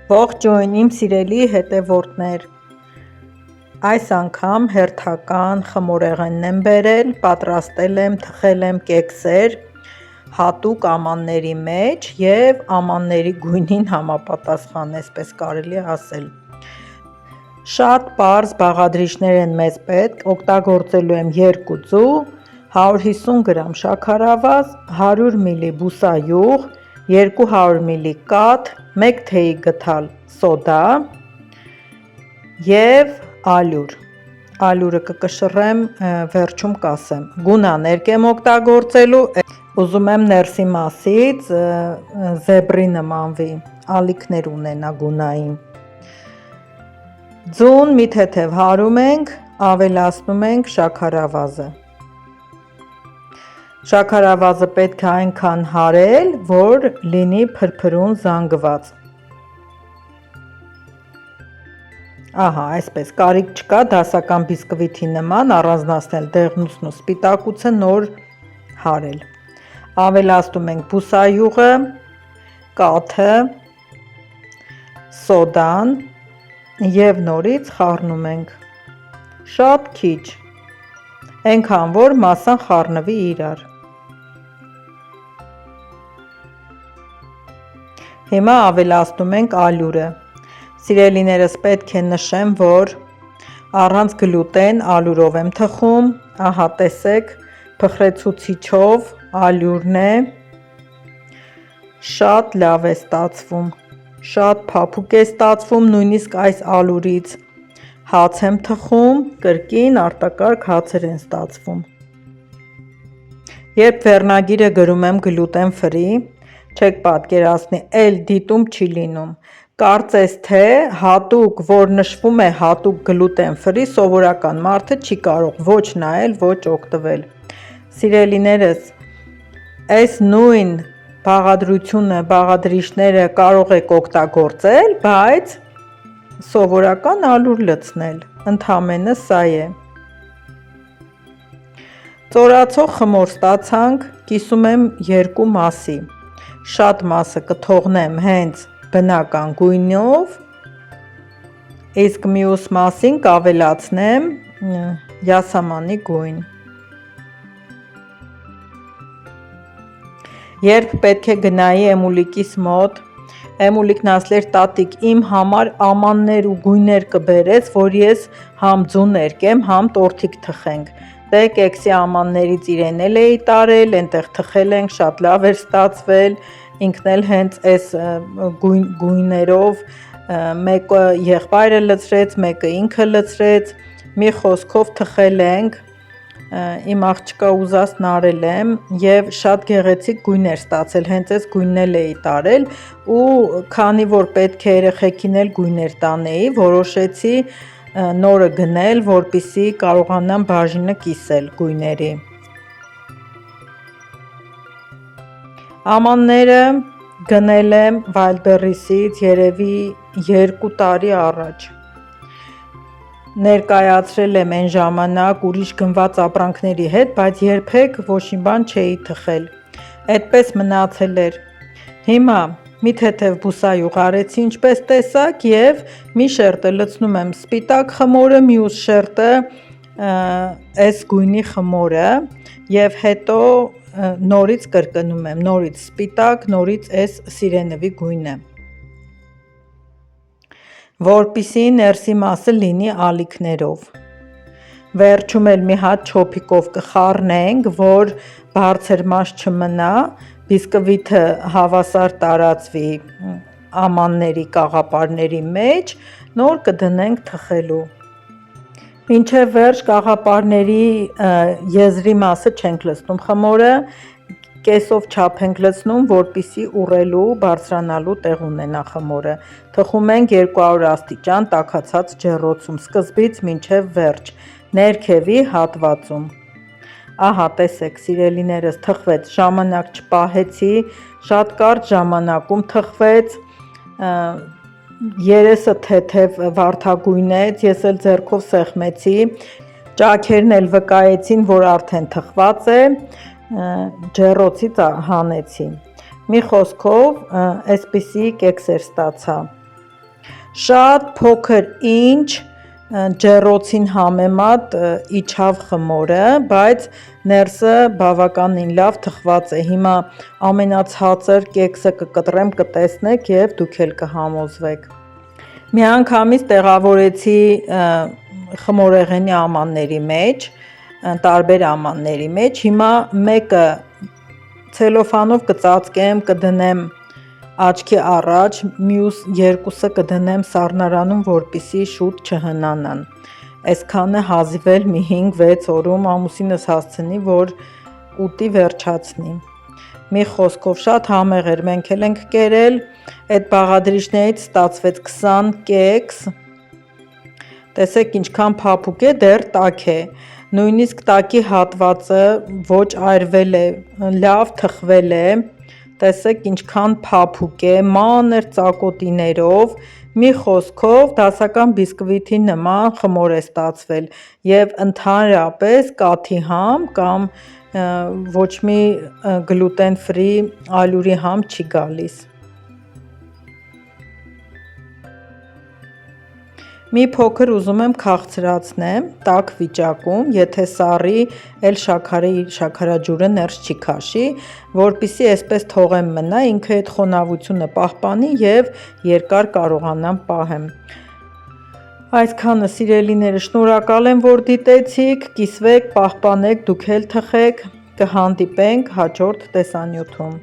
Ողջույն իմ սիրելի հետևորդներ, այս անգամ հերթական խմորեղենն եմ բերել, պատրաստել եմ, թխել եմ կեքսեր հատուկ ամանների մեջ և ամանների գույնին համապատասխան, այսպես կարելի է ասել։ Շատ պարզ բաղադրիչներ են մեզ պետք, օգտագործելու եմ 2 ձու, 150 գրամ շաքարավազ, 100 մլ բուսայուղ, 200 մլ կաթ, 1 թեյի գդալ սոդա և ալյուր։ Ալյուրը կկշռեմ, վերջում կասեմ։ Գունաներկ եմ օգտագործելու, ուզում եմ ներսի մասից զեբրի նմանվի, ալիքներ ունենա գունային։ Ձուն մի թեթև հարում ենք, ավելացնում ենք շաքարավազը։ Շաքարավազը պետք է այնքան հարել, որ լինի փրփրուն զանգված։ Ահա, այսպես, կարիք չկա դասական բիսկվիթի նման առանձնացնել դեղնուցն ու սպիտակուցը, նոր հարել։ Ավելացնում ենք բուսայուղը, կաթը, սոդան և նորից խառնում ենք։ Շատ քիչ, այնքան որ մասսան խառնվի իրար։ Հիմա ավելացնում ենք ալյուրը։ Սիրելիներս, պետք է նշեմ, որ առանց գլուտեն ալյուրով եմ թխում, ահա տեսեք, փխրեցուցիչով ալյուրն է, շատ լավ է ստացվում, շատ փափուկ է ստացվում, նույնիսկ այս ալյուրից հաց եմ թխում, կրկին արտակարգ հացեր են ստացվում։ Երբ վերնագիրը գրում եմ gluten free, չեք պատկերացնի, էլ դիտում չի լինում, կարծես թե հատուկ, որ նշվում է հատուկ gluten free, սովորական մարդը չի կարող ոչ նայել, ոչ օգտվել։ Սիրելիներս, այս նույն բաղադրությունը, բաղադրիչները կարող եք օգտագործել, բայց սովորական ալյուր լցնել, ընդամենը սա է։ Ծորացող խմոր ստացանք, կիսում եմ 2 մասի, շատ մասը կթողնեմ հենց բնական գույնով, իսկ մյուս մասին կավելացնեմ յասամանի գույն։ Երբ պետք է գնայի Էմուլիկիս մոտ, Էմուլիկն ասլեր տատիկ, իմ համար ամաններ ու գույներ կբերես, որ ես համ ձու ներկեմ, համ տորթիկ թխենք։ Դե կեքսի ամաններից իրեն էլ էի տարել, այնտեղ թխել ենք, շատ լավ էր ստացվել, ինքն էլ հենց այս գույներով, մեկը եղբայրը լցրեց, մեկը ինքը լցրեց, մի խոսքով թխել ենք, իմ աղջկա ուզածն արել եմ և շատ գեղեցիկ գույներ ստացել, հենց այս գույնն էլ էի տարել ու քանի որ պետք է երեխեքին էլ գույներ տանեի, որոշեցի նորը գնել, որպեսզի կարողանամ բաժինը կիսել գույների։ Ամանները գնել եմ Wildberries-ից երևի 2 տարի առաջ։ Ներկայացրել եմ այն ժամանակ ուրիշ գնված ապրանքների հետ, բայց երբեք ոչ մի բան չէի թխել, այդպես մնացել էր։ Հիմա մի թեթև բուսայուղ արեցի, ինչպես տեսաք, և մի շերտը լցնում եմ սպիտակ խմորը, մյուս շերտը այս գույնի խմորը և հետո նորից կրկնում եմ, նորից սպիտակ, նորից այս սիրենևի գույնը, որպեսզի ներսի մասը լինի ալիքներով։ Վերջում էլ մի հատ չոփիկով կխառնենք, որ բարձր մաս չմնա, բիսկվիթը հավասար տարածվի ամանների կաղապարների մեջ, նոր կդնենք թխելու։ Մինչև վերջ կաղապարների եզրի մասը չենք լցնում խմորը, կեսով չափ ենք լցնում, որպեսզի ուռելու, բարձրանալու տեղ ունենա խմորը։ Թխում ենք 200 աստիճան տաքացած ջեռոցում, սկզբից մինչև վերջ, ներքևի հատվածում։ Ահա տեսեք սիրելիներս, թխվեց, ժամանակ չպահեցի, շատ կարճ ժամանակում թխվեց, երեսը թեթև վարդագույնեց, ես էլ ձեռքով սեղմեցի, ճաքերն էլ վկայեցին, որ արդեն թխված է, ջեռոցից հանեցի։ Մի խոսքով, այսպիսի կեքսեր ստացա։ Շատ փոքր ինչ ջեռոցին համեմատ իջավ խմորը, բայց ներսը բավականին լավ թխված է։ Հիմա ամենացածր կեքսը կկտրեմ, կտեսնեք եւ դուք էլ կհամոզվեք։ Միանգամից տեղավորեցի խմորեղենի ամանների մեջ, տարբեր ամանների մեջ։ Հիմա մեկը ցելոֆանով կծածկեմ, կդնեմ աչքի առաջ, մյուս երկուսը կդնեմ սառնարանում, որպեսզի շուտ չհնանան։ Այսքանը հազիվ էլ մի 5-6 օրում ամուսինս հասցնի, որ ուտի վերջացնի։ Մի խոսքով շատ համեղ էր, մենք էլ ենք կերել, այդ բաղադրիչներից ստացվեց 20 կեքս, տեսեք ինչքան փափուկ է, դեռ տաք է, նույնիսկ տակի հատվածը ոչ այրվել է, լավ թխվել է, տեսեք ինչքան փափուկ է, մանր ծակոտիներով, մի խոսքով դասական բիսկվիթի նման խմոր է ստացվել եւ ընդհանրապես կաթի համ կամ ոչ մի գլուտեն ֆրի ալյուրի համ չի գալիս։ Մի փոքր ուզում եմ քաղցրացնեմ տաք վիճակում, եթե սառի էլ շաքարաջուրը ներս չի քաշի, որպեսզի այսպես թողեմ մնա, ինքը այդ խոնավությունը պահպանի եւ երկար կարողանամ պահեմ։ Այսքանը սիրելիները, շնորհակալ եմ, որ դիտեցիք, կիսվեք, պահպանեք, դուք էլ թխեք, կհանդիպենք հաջորդ տեսանյութում։